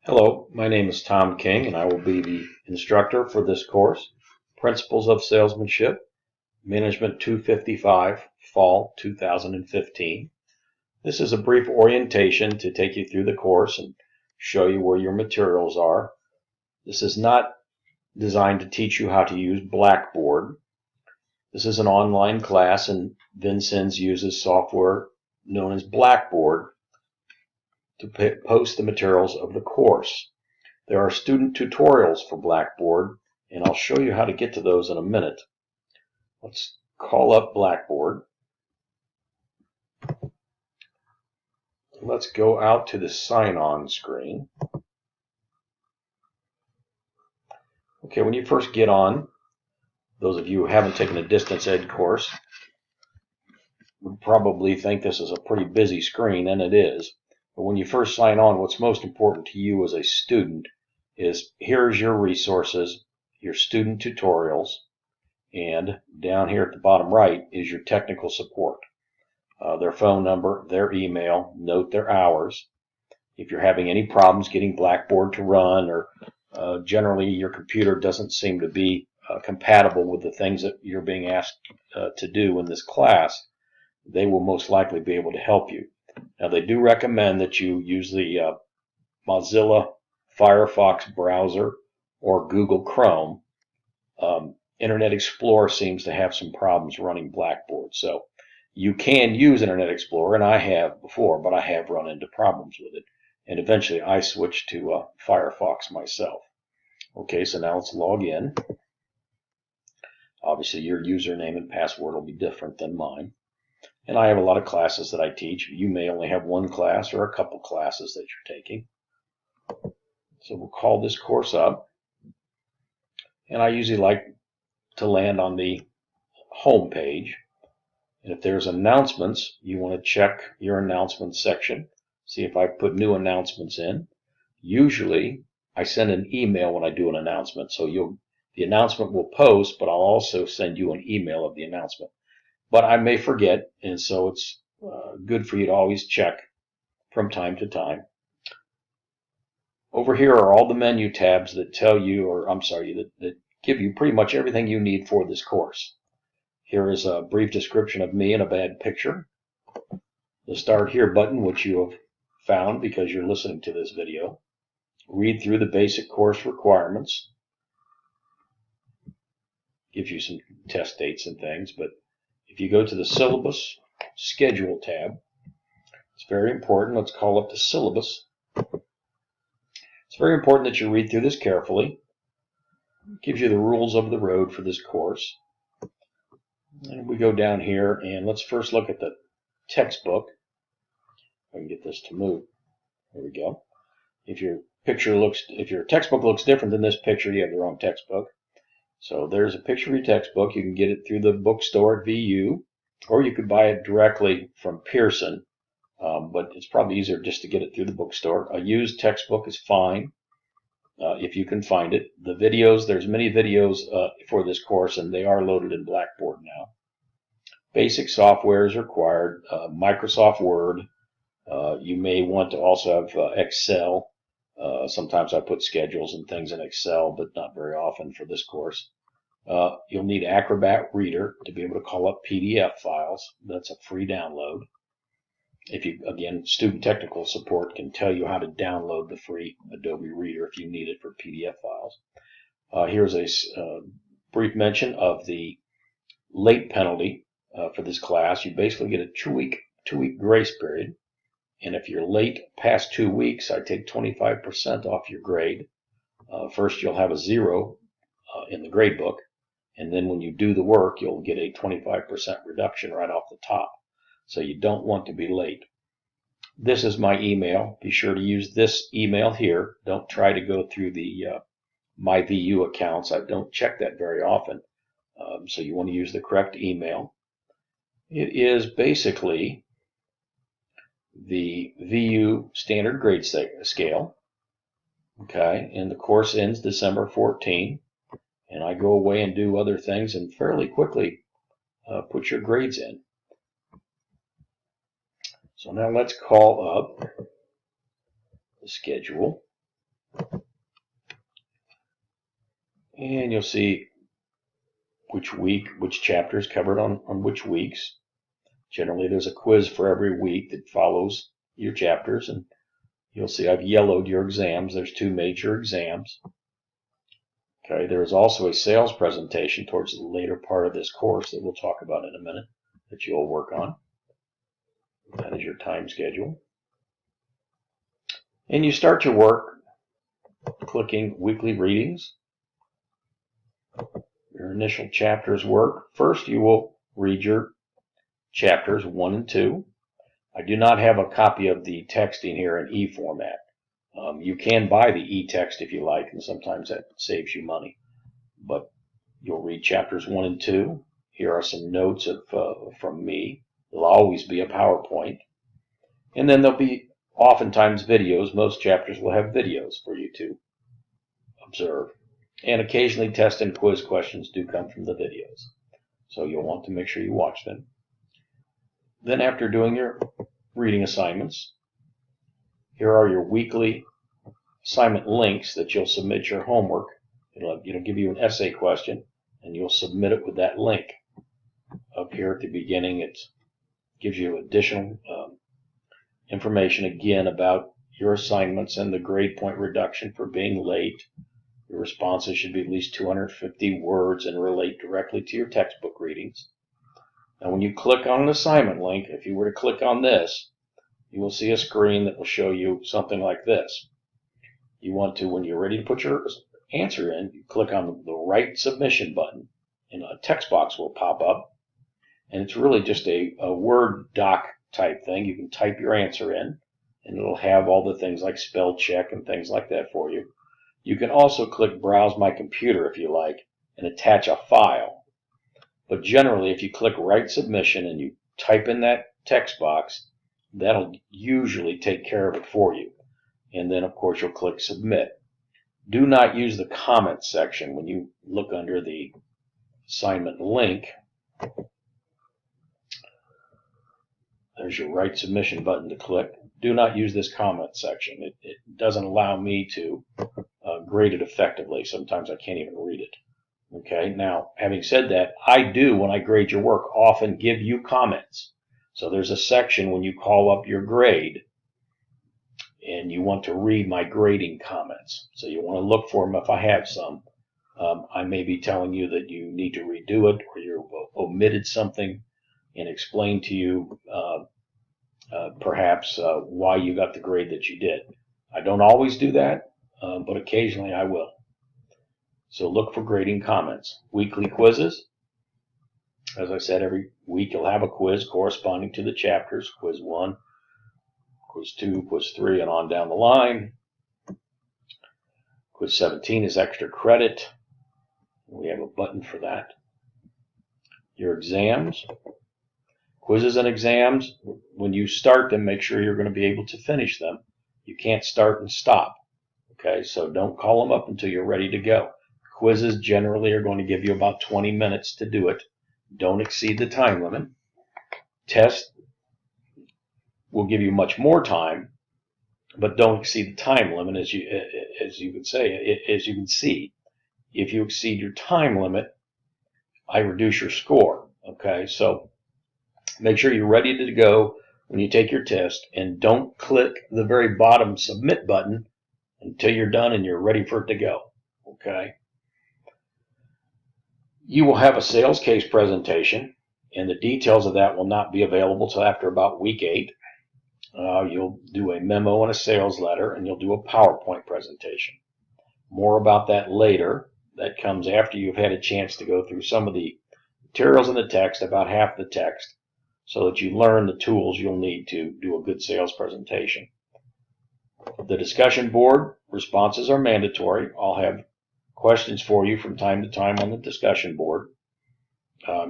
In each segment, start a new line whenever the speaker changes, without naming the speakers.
Hello, my name is Tom King, and I will be the instructor for this course, Principles of Salesmanship, Management 255, Fall 2015. This is a brief orientation to take you through the course and show you where your materials are. This is not designed to teach you how to use Blackboard. This is an online class, and Vincennes uses software known as Blackboard to post the materials of the course. There are student tutorials for Blackboard, and I'll show you how to get to those in a minute. Let's call up Blackboard. Let's go out to the sign-on screen. Okay, when you first get on, those of you who haven't taken a distance ed course would probably think this is a pretty busy screen, and it is. But when you first sign on, what's most important to you as a student is here's your resources, your student tutorials, and down here at the bottom right is your technical support. Their phone number, their email, note their hours. If you're having any problems getting Blackboard to run, or generally your computer doesn't seem to be compatible with the things that you're being asked to do in this class, they will most likely be able to help you. Now, they do recommend that you use the Mozilla Firefox browser or Google Chrome. Internet Explorer seems to have some problems running Blackboard, so you can use Internet Explorer, and I have before, but I have run into problems with it, and eventually I switched to Firefox myself. Okay, so now let's log in. Obviously your username and password will be different than mine, and I have a lot of classes that I teach. You may only have one class or a couple classes that you're taking. So we'll call this course up, and I usually like to land on the home page. And if there's announcements, you want to check your announcements section. See if I put new announcements in. Usually, I send an email when I do an announcement. So the announcement will post, but I'll also send you an email of the announcement. But I may forget, and so it's good for you to always check from time to time. Over here are all the menu tabs that tell you, or I'm sorry, that give you pretty much everything you need for this course. Here is a brief description of me in a bad picture. The Start Here button, which you have found because you're listening to this video. Read through the basic course requirements. Gives you some test dates and things, but if you go to the Syllabus Schedule tab, it's very important. Let's call up the syllabus. It's very important that you read through this carefully. It gives you the rules of the road for this course. And we go down here, and let's first look at the textbook. I can get this to move. There we go. If your textbook looks different than this picture, you have the wrong textbook. So there's a picture of your textbook. You can get it through the bookstore at VU, or you could buy it directly from Pearson. But it's probably easier just to get it through the bookstore. A used textbook is fine if you can find it. The videos, there's many videos for this course, and they are loaded in Blackboard now. Basic software is required. Microsoft Word. You may want to also have Excel. Sometimes I put schedules and things in Excel, but not very often for this course. You'll need Acrobat Reader to be able to call up PDF files. That's a free download. Again, student technical support can tell you how to download the free Adobe Reader if you need it for PDF files. Here's a brief mention of the late penalty for this class. You basically get a two-week grace period. And if you're late past 2 weeks, I take 25% off your grade. First, you'll have a 0 in the grade book. And then when you do the work, you'll get a 25% reduction right off the top. So you don't want to be late. This is my email. Be sure to use this email here. Don't try to go through the MyVU accounts. I don't check that very often. So you want to use the correct email. It is basically the VU standard grade scale. Okay, and the course ends December 14, and I go away and do other things and fairly quickly put your grades in. So now let's call up the schedule. And you'll see which week, which chapter is covered on which weeks. Generally, there's a quiz for every week that follows your chapters, and you'll see I've yellowed your exams. There's 2 major exams. Okay, there is also a sales presentation towards the later part of this course that we'll talk about in a minute that you'll work on. That is your time schedule. And you start your work clicking weekly readings. Your initial chapters work. First, you will read your chapters 1 and 2. I do not have a copy of the texting here in e-format. You can buy the e-text if you like, and sometimes that saves you money. But you'll read chapters 1 and 2. Here are some notes from me. There'll always be a PowerPoint. And then there'll be oftentimes videos. Most chapters will have videos for you to observe. And occasionally test and quiz questions do come from the videos. So you'll want to make sure you watch them. Then after doing your reading assignments, here are your weekly assignment links that you'll submit your homework. It'll give you an essay question, and you'll submit it with that link. Up here at the beginning, it gives you additional information again about your assignments and the grade point reduction for being late. Your responses should be at least 250 words and relate directly to your textbook readings. Now when you click on an assignment link, if you were to click on this, you will see a screen that will show you something like this. You want to, when you're ready to put your answer in, you click on the right submission button, and a text box will pop up. And it's really just a Word doc type thing. You can type your answer in, and it'll have all the things like spell check and things like that for you. You can also click Browse My Computer if you like, and attach a file. But generally, if you click Write Submission and you type in that text box, that'll usually take care of it for you. And then, of course, you'll click Submit. Do not use the comments section when you look under the assignment link. There's your Write Submission button to click. Do not use this comment section. It doesn't allow me to grade it effectively. Sometimes I can't even read it. Okay, now, having said that, I do, when I grade your work, often give you comments. So there's a section when you call up your grade, and you want to read my grading comments. So you want to look for them if I have some. I may be telling you that you need to redo it, or you omitted something, and explain to you perhaps why you got the grade that you did. I don't always do that, but occasionally I will. So look for grading comments. Weekly quizzes. As I said, every week you'll have a quiz corresponding to the chapters. Quiz 1, Quiz 2, Quiz 3, and on down the line. Quiz 17 is extra credit. We have a button for that. Your exams. Quizzes and exams, when you start them, make sure you're going to be able to finish them. You can't start and stop. Okay, so don't call them up until you're ready to go. Quizzes generally are going to give you about 20 minutes to do it. Don't exceed the time limit. Test will give you much more time, but don't exceed the time limit, as you can see. If you exceed your time limit, I reduce your score. Okay, so make sure you're ready to go when you take your test, and don't click the very bottom submit button until you're done and you're ready for it to go. Okay. You will have a sales case presentation, and the details of that will not be available till after about week 8. You'll do a memo and a sales letter, and you'll do a PowerPoint presentation. More about that later. That comes after you've had a chance to go through some of the materials in the text, about half the text, so that you learn the tools you'll need to do a good sales presentation. The discussion board responses are mandatory. I'll have questions for you from time to time on the discussion board.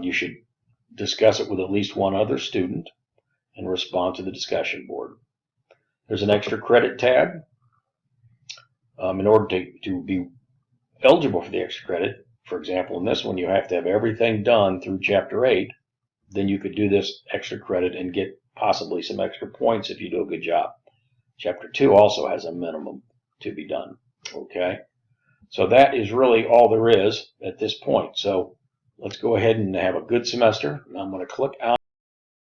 You should discuss it with at least one other student and respond to the discussion board. There's an extra credit tab. In order to be eligible for the extra credit, for example, in this one, you have to have everything done through Chapter 8. Then you could do this extra credit and get possibly some extra points if you do a good job. Chapter 2 also has a minimum to be done. Okay. So that is really all there is at this point. So let's go ahead and have a good semester. I'm going to click out.